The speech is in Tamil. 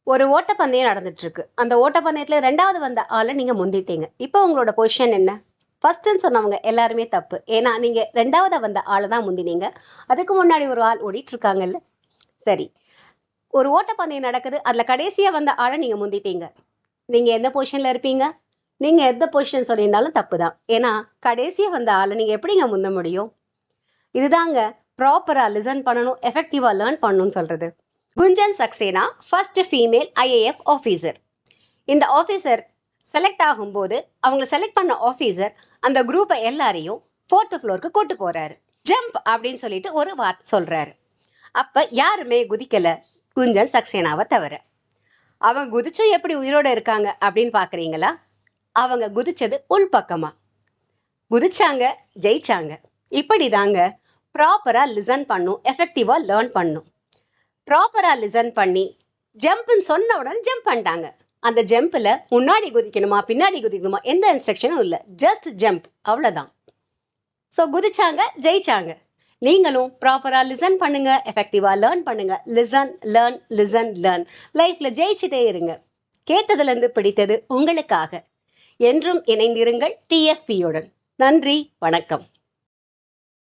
ஒரு ஓட்டப்பந்தயம் நடந்துட்டு இருக்கு. அந்த ஓட்டப்பந்தயத்துல 2வது வந்த ஆள நீங்க முந்திட்டீங்க. இப்போ உங்களோட பொசிஷன் என்ன? ஃபர்ஸ்ட்ன்னு சொன்னவங்க எல்லாருமே தப்பு. ஏன்னா நீங்க 2வதா வந்த ஆள தான் முந்தினீங்க. அதுக்கு முன்னாடி ஒரு ஆள் ஓடிட்டு இருக்காங்கல்ல. சரி. ஒரு ஓட்டப்பந்தயம் நடக்குது. அதுல கடைசியா வந்த ஆள நீங்க முந்திட்டீங்க. நீங்க என்ன பொசிஷன்ல இருப்பீங்க? நீங்க எந்த பொசிஷன் சொல்லியிருந்தாலும் தப்பு தான். ஏன்னா கடைசியா வந்த ஆள நீங்க எப்படிங்க முந்த முடியும்? இதுதாங்க ப்ராப்பரா லிசன் பண்ணணும், எஃபெக்டிவா லேர்ன் பண்ணணும்னு சொல்றது. Gunjan Saxena first female IAF officer. இந்த ஆஃபீஸர் செலக்ட் ஆகும்போது அவங்கள செலக்ட் பண்ண ஆஃபீஸர் அந்த குரூப்பை எல்லாரையும் 4th ஃப்ளோருக்கு கூட்டு போறாரு. ஜம்ப் அப்படின்னு சொல்லிட்டு ஒரு வார்த்தை சொல்றாரு. அப்ப யாருமே குதிக்கல, குஞ்சன் சக்சேனாவை தவிர. அவங்க குதிச்சும் எப்படி உயிரோட இருக்காங்க அப்படின்னு பாக்குறீங்களா? அவங்க குதிச்சது உள்பக்கமா. குதிச்சாங்க, ஜெயிச்சாங்க. இப்படிதாங்க ப்ராப்பரா லிசன் பண்ணும், எஃபெக்டிவா லேர்ன் பண்ணும். ப்ராப்பரா லிசன் பண்ணி ஜம்ப்னு சொன்ன உடனே ஜம்ப் பண்ணிட்டாங்க. அந்த ஜம்ப்ல முன்னாடி குதிக்கணுமா பின்னாடி குதிக்கணுமா எந்த இன்ஸ்ட்ரக்ஷனும் இல்லை, ஜஸ்ட் ஜம்ப், அவ்வளோதான். ஸோ குதிச்சாங்க, ஜெயிச்சாங்க. நீங்களும் ப்ராப்பரா லிசன் பண்ணுங்க, எஃபெக்டிவா லேர்ன் பண்ணுங்க. Listen learn listen learn. லைஃப்ல ஜெயிச்சுட்டே இருங்க. கேட்டதுலேருந்து பிடித்தது உங்களுக்காக. என்றும் இணைந்திருங்கள் டிஎஃபியுடன். நன்றி, வணக்கம்.